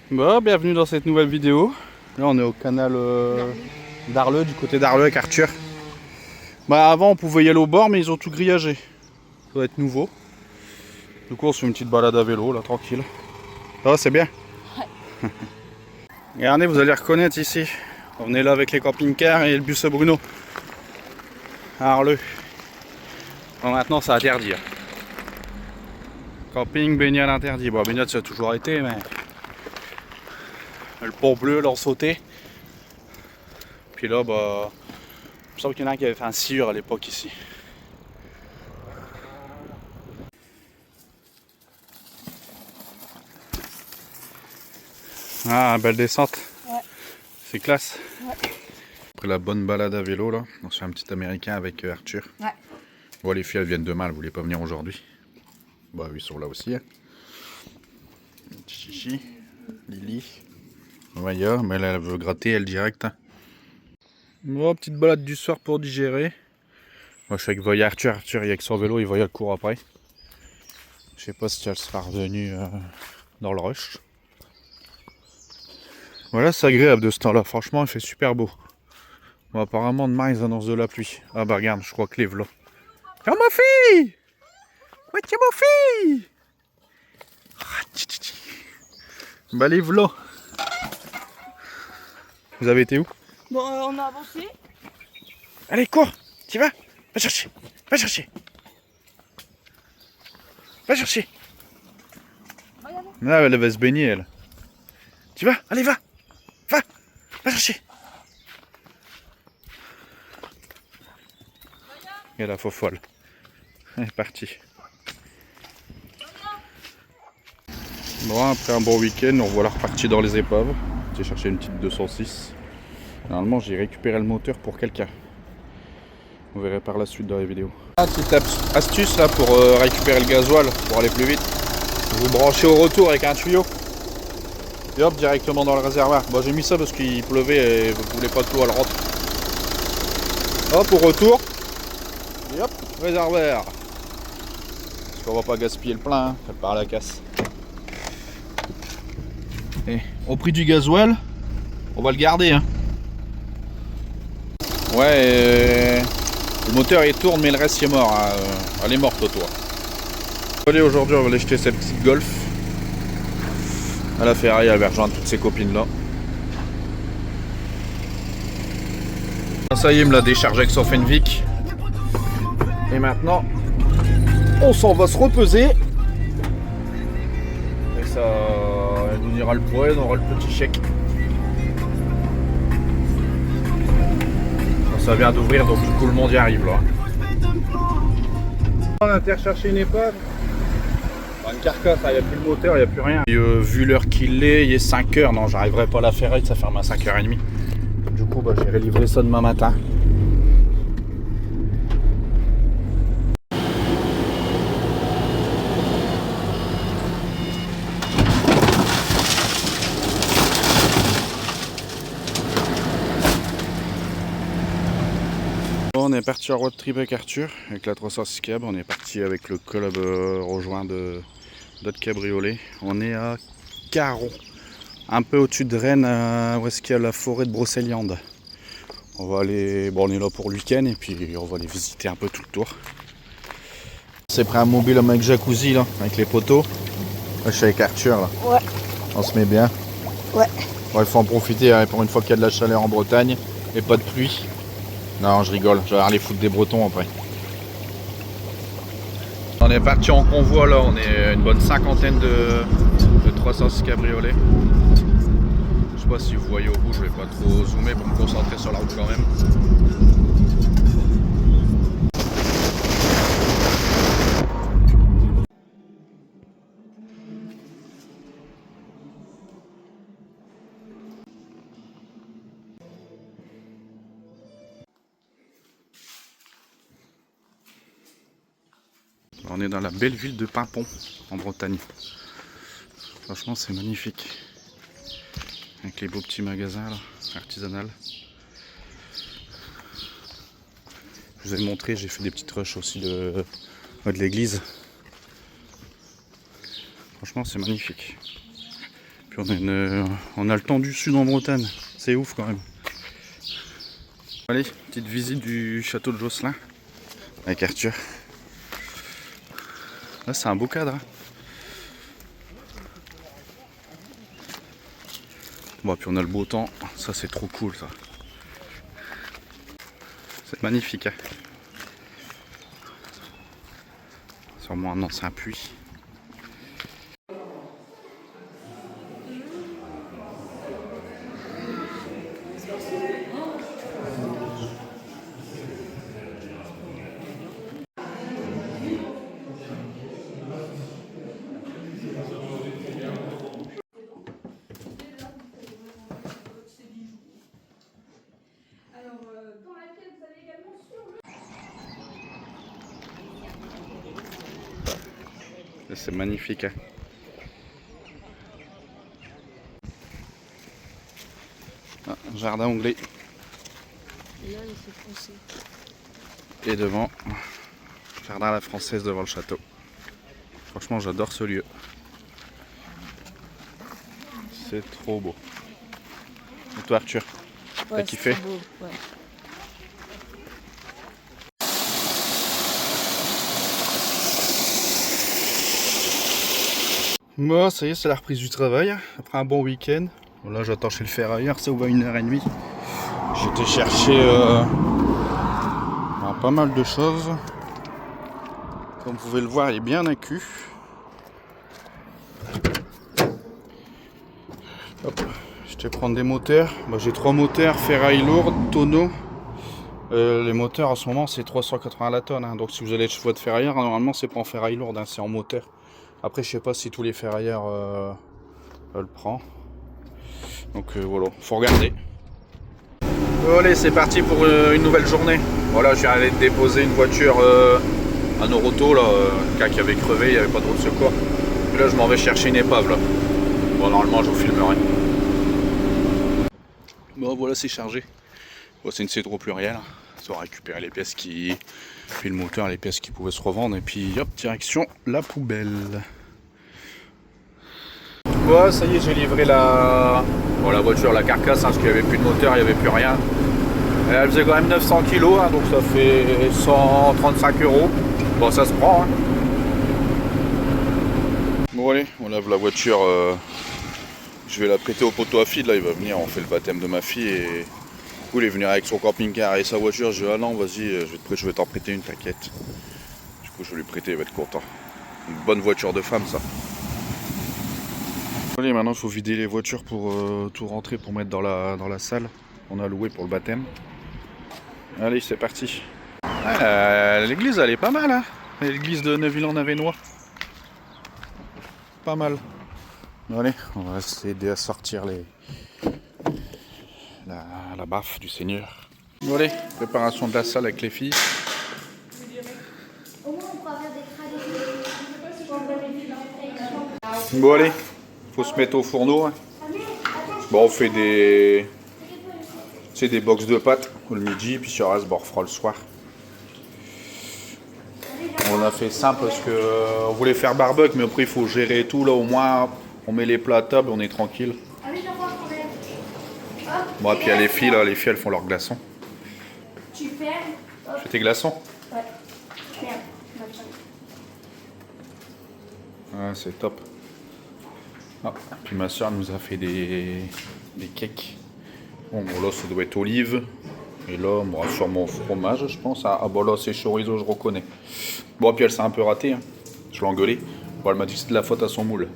Bon, bienvenue dans cette nouvelle vidéo. Là on est au canal d'Arleux, du côté d'Arleux avec Arthur. Bah avant on pouvait y aller au bord mais ils ont tout grillagé. Ça doit être nouveau. Du coup on se fait une petite balade à vélo là, tranquille. Ça va, c'est bien. Ouais. Regardez, vous allez reconnaître ici. On est là avec les camping-cars et le bus à Bruno. À Arleux. Bon, maintenant c'est interdit. Camping, baignade interdit. Bon, baignade ça a toujours été, mais le pont bleu l'ont sauté. Puis là, bah, je sens qu'il y en a qui avait fait un sciure à l'époque ici. Ah, belle descente. Ouais. C'est classe. Ouais. Après la bonne balade à vélo, là, on se fait un petit américain avec Arthur. Ouais. Bon, les filles, elles viennent demain, elles voulaient pas venir aujourd'hui. Bah, ils sont là aussi. Hein. Chichi, Lily. Maya, mais elle veut gratter, elle direct. Hein. Bon, petite balade du soir pour digérer. Moi, je suis avec Voya Arthur. Arthur, il est avec son vélo, il Voya le court après. Je sais pas si elle sera revenue dans le rush. Voilà, c'est agréable de ce temps-là. Franchement, il fait super beau. Bon, apparemment, demain, ils annoncent de la pluie. Ah bah regarde, je crois que les v'là. Oh ma fille! Ouais, tiens ma fille! Bah les v'là. Vous avez été où? Bon, on a avancé. Allez, cours! T'y vas? Va chercher! Va chercher! Va chercher! Là, elle va se baigner, elle. Tu vas? Allez, va! Va! Va chercher! Et la faux folle. Elle est partie. Bon, après un bon week-end, on voilà reparti dans les épaves. J'ai cherché une petite 206. Normalement, j'ai récupéré le moteur pour quelqu'un. Vous verrez par la suite dans les vidéos. Petite astuce là pour récupérer le gasoil, pour aller plus vite. Vous branchez au retour avec un tuyau. Et hop, directement dans le réservoir. Bon, j'ai mis ça parce qu'il pleuvait et vous voulez pas que l'eau elle rentre. Hop, au retour. Et hop, réservoir. Parce qu'on va pas gaspiller le plein, hein, ça part à la casse. Et au prix du gasoil, on va le garder. Hein. Ouais, le moteur il tourne, mais le reste il est mort. Hein. Elle est morte au toit. Allez, aujourd'hui, on va aller jeter cette petite Golf. À la Ferrari, elle va rejoindre toutes ses copines là. Ça y est, il me l'a déchargé avec son Fenwick. Et maintenant, on s'en va se repeser. Et ça nous ira le poids, on aura le petit chèque. Ça vient d'ouvrir, donc du coup le monde y arrive là. On a été rechercher une épave. Une carcasse, il n'y a plus de moteur, il n'y a plus rien. Et, vu l'heure qu'il est, il est 5h. Non, j'arriverai pas à la ferraille, ça ferme à 5h30. Du coup, bah, j'irai livrer ça demain matin. On est parti en road trip avec Arthur, avec la 306 cab. On est parti avec le club rejoint d'autres cabriolets. On est à Caron, un peu au-dessus de Rennes, où est-ce qu'il y a la forêt de Brocéliande. On va aller, bon, on est là pour le week-end et puis on va aller visiter un peu tout le tour. C'est pris un mobile avec jacuzzi là, avec les poteaux. Là, je suis avec Arthur là. Ouais. On se met bien. Ouais. Bon, il faut en profiter hein, pour une fois qu'il y a de la chaleur en Bretagne et pas de pluie. Non, je rigole, je vais aller foutre des Bretons après. On est parti en convoi là, on est une bonne cinquantaine de 306 cabriolets. Je sais pas si vous voyez au bout, je vais pas trop zoomer pour me concentrer sur la route quand même. On est dans la belle ville de Pimpon, en Bretagne. Franchement, c'est magnifique. Avec les beaux petits magasins là, artisanales. Je vous ai montré, j'ai fait des petites rushs aussi de l'église. Franchement, c'est magnifique. Puis on a le temps du sud en Bretagne. C'est ouf quand même. Allez, petite visite du château de Josselin avec Arthur. Là c'est un beau cadre. Hein. Bon, puis on a le beau temps. Ça c'est trop cool ça. C'est magnifique. Hein. Sûrement un ancien puits. C'est magnifique. Hein. Ah, jardin anglais. Et là, il fait français. Et devant, jardin à la française devant le château. Franchement, j'adore ce lieu. C'est trop beau. Et toi, Arthur, t'as kiffé? Beau, ouais. Bon, ça y est, c'est la reprise du travail. Après un bon week-end. Bon, là, j'attends chez le ferrailleur, ça ouvre à 1h30. J'étais chercher pas mal de choses. Comme vous pouvez le voir, il est bien accu. Hop, je vais prendre des moteurs. Bah, j'ai 3 moteurs, ferraille lourde, tonneau. Les moteurs en ce moment c'est 380 la tonne. Hein. Donc si vous allez chez votre ferrailleur, normalement c'est pas en ferraille lourde, hein, c'est en moteur. Après je sais pas si tous les ferrailleurs le prend. Donc voilà, faut regarder. Bon, allez, c'est parti pour une nouvelle journée. Voilà, je viens aller déposer une voiture à Noroto, là, le cas qui avait crevé, il n'y avait pas de roue de secours. Et là je m'en vais chercher une épave là. Bon, normalement je vous filmerai. Bon, voilà, c'est chargé. Bon, c'est une Cedro plurielle. Ça va récupérer les pièces qui. Puis le moteur, les pièces qui pouvaient se revendre. Et puis hop, direction la poubelle. Bon, ça y est, j'ai livré la voiture, la carcasse, hein, parce qu'il n'y avait plus de moteur, il n'y avait plus rien. Et elle faisait quand même 900 kg, hein, donc ça fait 135 €. Bon, ça se prend. Hein. Bon, allez, on lave la voiture. Je vais la prêter au poteau à feed. Là, il va venir, on fait le baptême de ma fille. Et du coup, il est venu avec son camping-car et sa voiture. Je lui ai dit, ah non, vas-y, je vais t'en prêter une, t'inquiète. Du coup, je vais lui prêter, il va être content. Une bonne voiture de femme, ça. Allez, maintenant, il faut vider les voitures pour tout rentrer, pour mettre dans la salle. On a loué pour le baptême. Allez, c'est parti. L'église, elle est pas mal, hein. L'église de Neuville-en-Avesnois. Pas mal. Allez, on va s'aider à sortir la baffe du Seigneur. Bon, allez, préparation de la salle avec les filles. Bon, allez, faut se mettre au fourneau. Hein. Bon, on fait des box de pâtes le midi, puis sur le reste, bon, on fera le soir. On a fait simple parce que on voulait faire barbecue, mais après il faut gérer tout. Là, au moins, on met les plats à table, on est tranquille. Bon, et puis il y a les filles, là, les filles elles font leurs glaçons. Tu fermes. Fais tes glaçons. Ouais. Ferme. Ah, c'est top. Ah, puis ma soeur nous a fait des cakes. Bon, là, ça doit être olive. Et là, bon, sûrement fromage, je pense. Ah, bon, là, c'est chorizo, je reconnais. Bon, puis elle s'est un peu ratée. Hein. Je l'ai engueulée. Bon, elle m'a dit que c'était de la faute à son moule.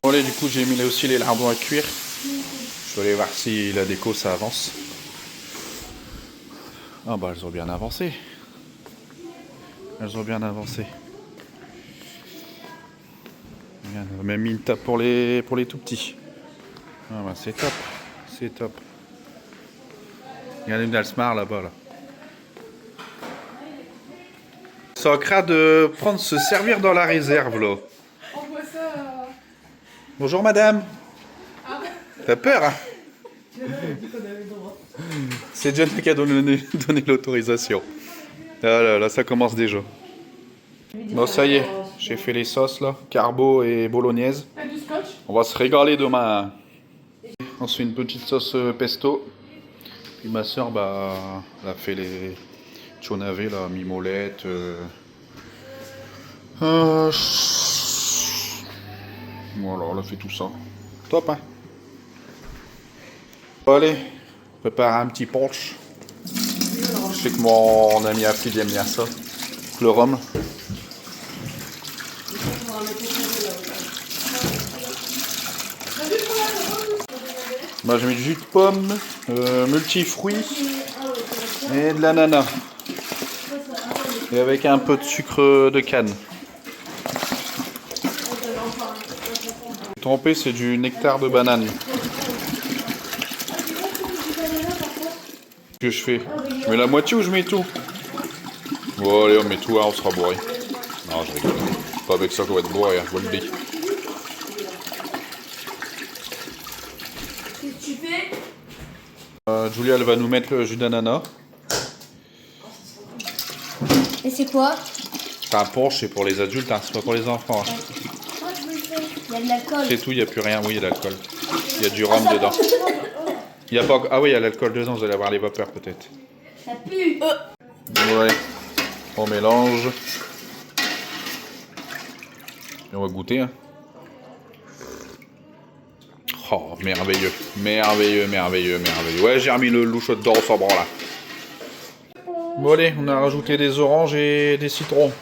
Bon, allez, du coup, j'ai mis aussi les lardons à cuire. Je vais aller voir si la déco, ça avance. Ah, bah, elles ont bien avancé. Elles ont bien avancé. On a même mis une table pour les tout petits. Ah, bah, c'est top. C'est top. Il y en a une Alsmar là-bas, là. Ça craint de prendre se servir dans la réserve, là. On voit ça. Bonjour, madame. Ah. T'as peur, hein? Ouais. C'est John qui a donné l'autorisation. Ah là, ça commence déjà. Bon, ça y est, j'ai fait les sauces, là. Carbo et bolognaise. T'as du scotch? On va se régaler demain. On se fait une petite sauce pesto. Puis ma soeur, bah, elle a fait les chonavés, la mimolette. Voilà, elle a fait tout ça. Top, hein. Allez, prépare un petit punch. Je sais que mon ami Afid aime bien ça. Le rhum. Bah, je mets du jus de pomme, multifruits et de l'ananas. Et avec un peu de sucre de canne. Trempé, c'est du nectar de banane. Qu'est-ce que je fais? Je mets la moitié ou je mets tout? Bon, allez, on met tout, hein, on sera bourré. Non, je rigole. Pas avec ça qu'on va être bourré, hein, je vous le dis. Julia, elle va nous mettre le jus d'ananas. Et c'est quoi? C'est un punch, c'est pour les adultes, hein, c'est pas pour les enfants. Hein. Il y a de l'alcool. C'est tout, il n'y a plus rien. Oui, il y a de l'alcool. Il y a du rhum dedans. Il y a pas... Ah oui, il y a l'alcool dedans, vous allez avoir les vapeurs peut-être. Ça pue. Ouais. On mélange. Et on va goûter. Hein. Oh, merveilleux. Merveilleux, merveilleux, merveilleux. Ouais, j'ai remis le louchot dedans, on s'en branle là. Bon allez, on a rajouté des oranges et des citrons.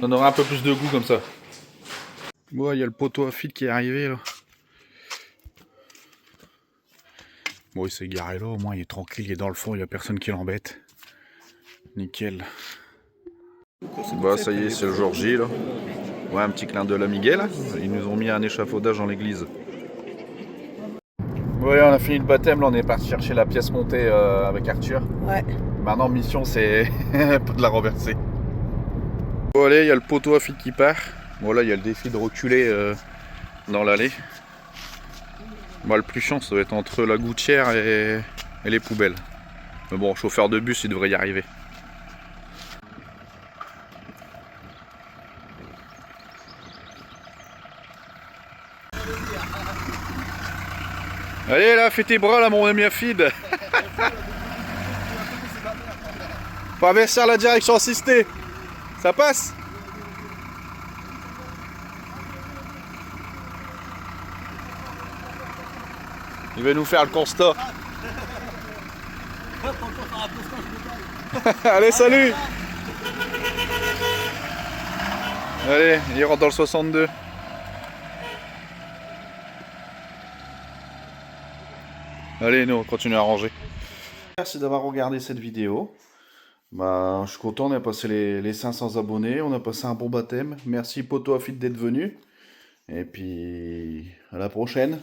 Ça aura un peu plus de goût comme ça. Bon, il y a le poteau à fil qui est arrivé là. Bon, il s'est garé là, au moins il est tranquille, il est dans le fond, il n'y a personne qui l'embête. Nickel. Bah ça y est, c'est le jour J là. Ouais, un petit clin d'œil à Miguel. Ils nous ont mis un échafaudage dans l'église. Ouais, on a fini le baptême, là on est parti chercher la pièce montée avec Arthur. Ouais. Maintenant, mission c'est pas de la renverser. Bon allez, il y a le poteau à fil qui part. Bon là, il y a le défi de reculer dans l'allée. Moi, le plus chiant, ça doit être entre la gouttière et les poubelles. Mais bon, chauffeur de bus, il devrait y arriver. Allez là, fais tes bras là, mon ami Afid. Faut inverser la direction assistée. Ça passe? Il va nous faire le constat. Allez, salut. Allez, il rentre dans le 62. Allez, nous, on continue à ranger. Merci d'avoir regardé cette vidéo. Bah, je suis content, on a passé les 500 abonnés, on a passé un bon baptême. Merci Poto Afid d'être venu. Et puis, à la prochaine.